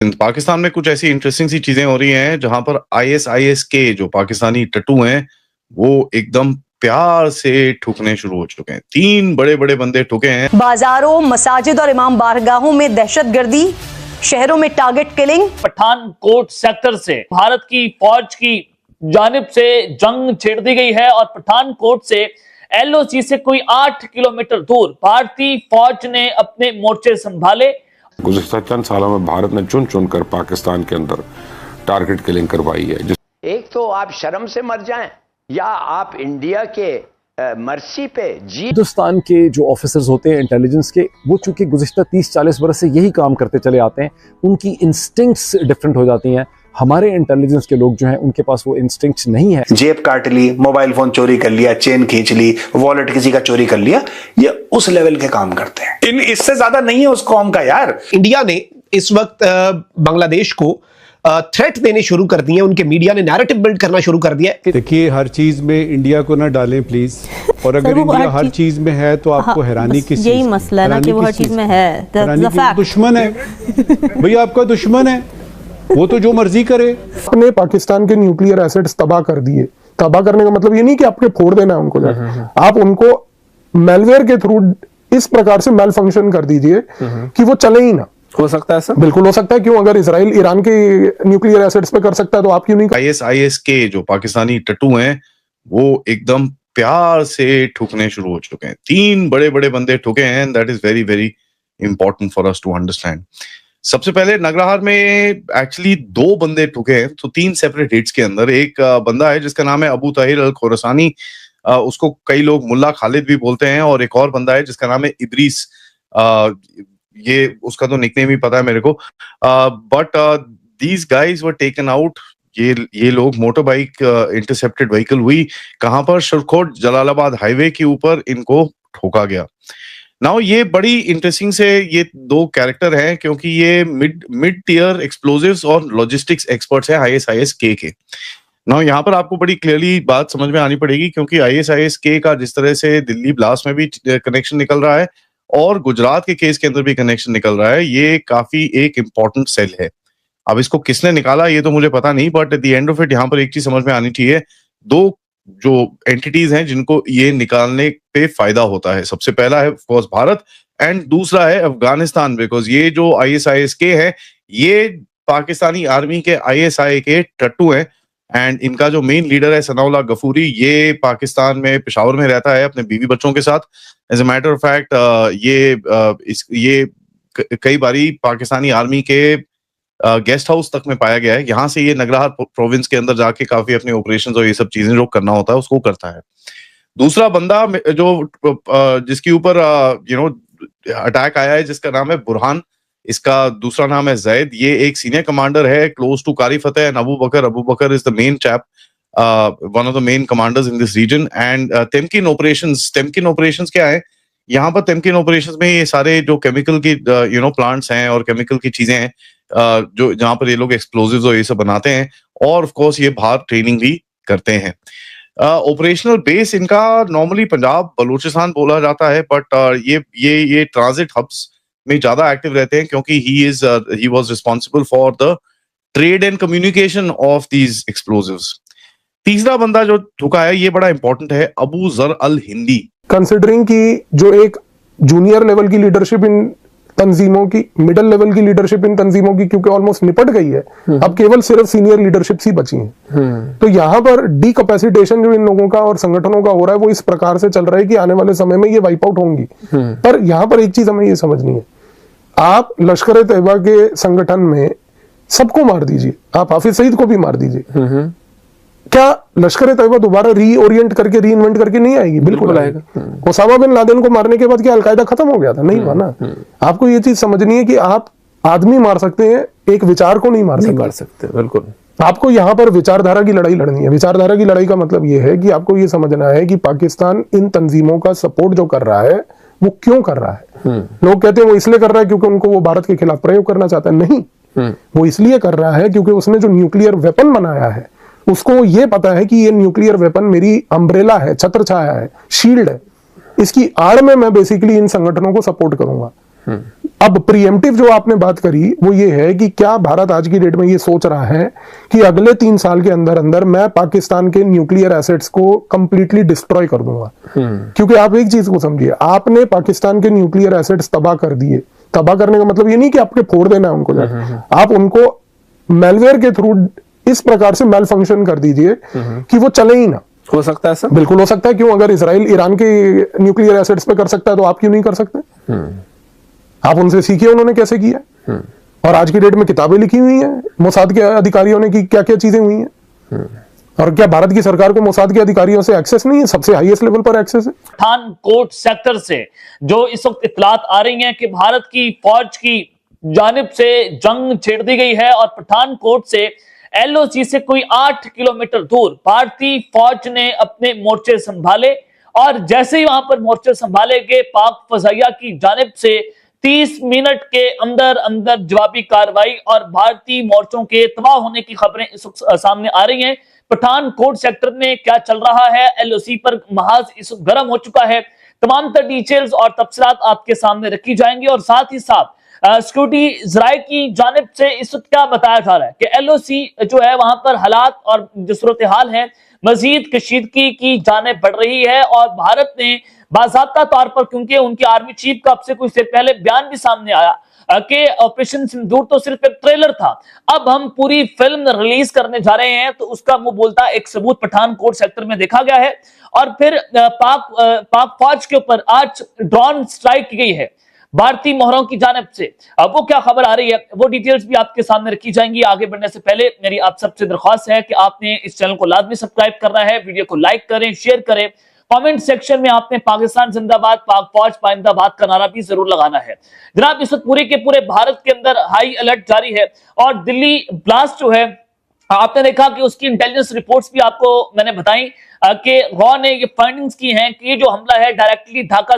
पाकिस्तान में कुछ ऐसी इंटरेस्टिंग सी चीजें हो रही हैं जहां पर आईएसआईएस के जो पाकिस्तानी टट्टू हैं वो एकदम प्यार से ठुकने शुरू हो चुके हैं। 3 बड़े बड़े बंदे ठुके हैं। बाजारों, मसाजिद और इमाम बारगाहों में दहशतगर्दी, शहरों में टारगेट किलिंग। पठानकोट सेक्टर से भारत की फौज की जानिब से जंग छेड़ दी गई है और पठानकोट से एलओसी से कोई 8 किलोमीटर दूर भारतीय फौज ने अपने मोर्चे संभाले। गुज़िश्ता चंद सालों में भारत ने चुन चुन कर पाकिस्तान के अंदर टारगेट किलिंग करवाई है। एक तो आप शर्म से मर जाएं या आप इंडिया के मर्सी पे जी। हिंदुस्तान के जो ऑफिसर्स होते हैं इंटेलिजेंस के, वो चूंकि गुज़िश्ता 30-40 बरस से यही काम करते चले आते हैं, उनकी इंस्टिंक्ट्स डिफरेंट हो जाती हैं। हमारे इंटेलिजेंस के लोग जो हैं उनके पास वो इंस्टिंक्ट्स नहीं है। जेब काट ली, मोबाइल फोन चोरी कर लिया, चेन खींच ली, वॉलेट किसी का चोरी कर लिया, ये उस लेवल के काम करते हैं। इससे ज्यादा नहीं है उस कौम का यार। इंडिया ने इस वक्त बांग्लादेश को थ्रेट देने शुरू कर दिए, उनके मीडिया ने नैरेटिव बिल्ड करना शुरू कर दिया। देखिए, हर चीज में इंडिया को ना डालें प्लीज, और अगर इंडिया हर चीज में है तो आपको हैरानी किस, यही मसला ना कि वो हर चीज में है। दुश्मन है भैया, आपका दुश्मन है, वो तो जो मर्जी करे। अपने पाकिस्तान के न्यूक्लियर एसेट्स तबाह कर दिए। तबाह करने का मतलब ये नहीं कि आपके फोड़ देना है उनको, आप उनको मेलवेयर के थ्रू इस प्रकार से मेल फंक्शन कर दीजिए कि वो चले ही ना। हो सकता है सर, बिल्कुल हो सकता है। क्यों? अगर इसराइल ईरान के न्यूक्लियर एसेट्स पे कर सकता है तो आप क्यों नहीं? आईएसआईएस के जो पाकिस्तानी टट्टू हैं वो एकदम प्यार से ठुकने शुरू हो चुके हैं। 3 बड़े बड़े बंदे ठुके हैं। That is very very important for us to understand. सबसे पहले नगरहार में एक्चुअली 2 बंदे ठुके हैं, तो 3 सेपरेट हिट्स के अंदर। एक बंदा है जिसका नाम है अबू ताहिर अल खुरासानी, उसको कई लोग मुल्ला खालिद भी बोलते हैं, और एक और बंदा है जिसका नाम है इदरीस। ये उसका तो निकनेम ही पता है मेरे को, but these guys were taken out. ये लोग मोटर बाइक इंटरसेप्टेड व्हीकल हुई कहां पर, शिरकोट जलालाबाद हाईवे के ऊपर इनको ठोका गया। नाउ ये बड़ी इंटरेस्टिंग से ये 2 कैरेक्टर हैं क्योंकि ये मिड टियर एक्सप्लोजिव्स और लॉजिस्टिक्स एक्सपर्ट्स हैं आईएसआईएस के। नाउ यहाँ पर आपको बड़ी क्लियरली बात समझ में आनी पड़ेगी, क्योंकि आईएसआईएस के का जिस तरह से दिल्ली ब्लास्ट में भी कनेक्शन निकल रहा है और गुजरात के केस के अंदर भी कनेक्शन निकल रहा है, ये काफी एक इम्पॉर्टेंट सेल है। अब इसको किसने निकाला ये तो मुझे पता नहीं, but at the end of it यहाँ पर एक चीज समझ में आनी चाहिए। 2 जो एंटिटीज हैं जिनको ये निकालने पे फायदा होता है, सबसे पहला है ऑफ कोर्स भारत एंड दूसरा है अफगानिस्तान, बिकॉज ये जो आईएसआईएस के है ये पाकिस्तानी आर्मी के आईएसआई के टट्टू हैं, एंड इनका जो मेन लीडर है सनाउल्लाह गफूरी, ये पाकिस्तान में पेशावर में रहता है अपने बीवी बच्चों के साथ। As a matter of fact ये कई बारी पाकिस्तानी आर्मी के गेस्ट हाउस तक में पाया गया है। यहाँ से ये नगरहार प्रोविंस के अंदर जाके काफी अपने ऑपरेशंस और ये सब चीजें जो करना होता है उसको करता है। दूसरा बंदा जो जिसके ऊपर अटैक आया है, जिसका नाम है बुरहान, इसका दूसरा नाम है जैद। ये एक सीनियर कमांडर है close to Qari Fateh and Abu Bakar is the main chap, one of the main commanders in this region. And Tamkeen operations क्या है यहाँ पर? तेमकिन ऑपरेशंस में ये सारे जो केमिकल की प्लांट्स हैं और केमिकल की चीजें हैं जो जहां पर ये लोग एक्सप्लोजिव्स और ये सब बनाते हैं, और ऑफ कोर्स ये बाहर ट्रेनिंग भी करते हैं। ऑपरेशनल बेस इनका नॉर्मली पंजाब बलूचिस्तान बोला जाता है, बट ये ट्रांजिट हब्स में ज्यादा एक्टिव रहते हैं क्योंकि he was responsible for the trade and communication of these explosives. तीसरा बंदा जो ठुका है ये बड़ा इंपॉर्टेंट है, अबू जर अल हिंदी। कंसिडरिंग कि जो एक जूनियर लेवल की लीडरशिप इन तंजीमों की, मिडिल लेवल की लीडरशिप इन तंजीमों की क्योंकि ऑलमोस्ट निपट गई है, अब केवल सिर्फ सीनियर लीडरशिप ही बची है। तो यहाँ पर डीकैपेसिटेशन जो इन लोगों का और संगठनों का हो रहा है वो इस प्रकार से चल रहा है कि आने वाले समय में ये वाइप आउट होंगी। पर यहाँ पर एक चीज हमें ये समझनी है, आप लश्कर तैयबा के संगठन में सबको मार दीजिए, आप हाफिज सईद को भी मार दीजिए, क्या लश्कर तैयबा दोबारा रीओरिएंट करके रीइन्वेंट करके नहीं आएगी? बिल्कुल आएगा। ओसामा बिन लादेन को मारने के बाद क्या अलकायदा खत्म हो गया था? नहीं हुआ ना। आपको ये चीज समझनी है कि आप आदमी मार सकते हैं, एक विचार को नहीं मार सकते। बिल्कुल। आपको यहाँ पर विचारधारा की लड़ाई लड़नी है। विचारधारा की लड़ाई का मतलब ये है कि आपको ये समझना है कि पाकिस्तान इन तंजीमों का सपोर्ट जो कर रहा है वो क्यों कर रहा है। लोग कहते हैं वो इसलिए कर रहा है क्योंकि उनको वो भारत के खिलाफ प्रयोग करना चाहता है। नहीं, वो इसलिए कर रहा है क्योंकि उसने जो न्यूक्लियर वेपन बनाया है उसको ये पता है कि ये न्यूक्लियर वेपन मेरी अम्ब्रेला है, छत्र छाया है, शील्ड है, इसकी आड़ में मैं बेसिकली इन संगठनों को सपोर्ट करूंगा। अब प्रीएम्प्टिव जो आपने बात करी वो ये है कि क्या भारत आज की डेट में ये सोच रहा है कि अगले 3 साल के अंदर अंदर मैं पाकिस्तान के न्यूक्लियर एसेट्स को कंप्लीटली डिस्ट्रॉय कर दूंगा। क्योंकि आप एक चीज को समझिए, आपने पाकिस्तान के न्यूक्लियर एसेट्स तबाह कर दिए। तबाह करने का मतलब ये नहीं कि आपके फोड़ देना है उनको, आप उनको मेलवेयर के थ्रू इस प्रकार से मेल फंक्शन कर दीजिए कि वो चले ही ना। हो सकता है सर, बिल्कुल हो सकता है। क्यों? अगर इसराइल ईरान के न्यूक्लियर एसेट्स पे कर सकता है तो आप क्यों नहीं कर सकते? आप उनसे सीखिए उन्होंने कैसे किया। और आज की डेट में किताबें लिखी हुई हैं मोसाद के अधिकारियों ने कि क्या क्या चीजें हुई हैं। और क्या भारत की सरकार को मोसाद के अधिकारियों से एक्सेस नहीं है? सबसे हाईएस्ट लेवल पर एक्सेस है। पठानकोट सेक्टर से जो इस वक्त इत्तलात आ रही हैं कि भारत की फौज की जानिब से जंग छेड़ दी गई है और पठानकोट से एलओसी से कोई 8 किलोमीटर दूर भारतीय फौज ने अपने मोर्चे संभाले और जैसे ही वहां पर मोर्चे संभाले गए, पाक फजाइया की जानिब से 30 मिनट के अंदर अंदर जवाबी कार्रवाई और भारतीय मोर्चों के तबाह होने की खबरें इस वक्त सामने आ रही हैं। पठानकोट सेक्टर में क्या चल रहा है, एलओसी पर महाज इस वक्त गर्म हो चुका है। तमाम तर डिटेल्स और तफसीलात आपके सामने रखी जाएंगी और साथ ही साथ सिक्योरिटी जराये की जानिब से इस वक्त क्या बताया जा रहा है कि एलओसी जो है वहां पर हालात और जो सूरत हाल है मजीद कशीदगी की जानिब बढ़ रही है और भारत ने बाज़ाब्ता तौर पर, क्योंकि उनकी आर्मी चीफ का अब से कुछ देर पहले बयान भी सामने आया कि ऑपरेशन सिंदूर तो सिर्फ एक ट्रेलर था, अब हम पूरी फिल्म रिलीज करने जा रहे हैं, तो उसका मुंह बोलता एक सबूत पठानकोट सेक्टर में देखा गया है। और फिर पाक फौज के ऊपर आज ड्रोन स्ट्राइक की गई है भारतीय मोहरों की जानिब से। अब वो क्या खबर आ रही है, वो डिटेल्स भी आपके सामने रखी जाएंगी। आगे बढ़ने से पहले मेरी आप सबसे दरख्वास्त है कि आपने इस चैनल को लाजमी सब्सक्राइब करना है, वीडियो को लाइक करें, शेयर करें, कमेंट सेक्शन में आपने पाकिस्तान जिंदाबाद, पाक फौज पाइंदाबाद का नारा भी जरूर लगाना है। जनाब, इस वक्त पूरे के पूरे भारत के अंदर हाई अलर्ट जारी है और दिल्ली ब्लास्ट जो है आपने देखा कि उसकी इंटेलिजेंस रिपोर्ट्स भी आपको मैंने बताई कि रॉ ने ये फाइंडिंग्स की हैं कि ये जो हमला है डायरेक्टली ढाका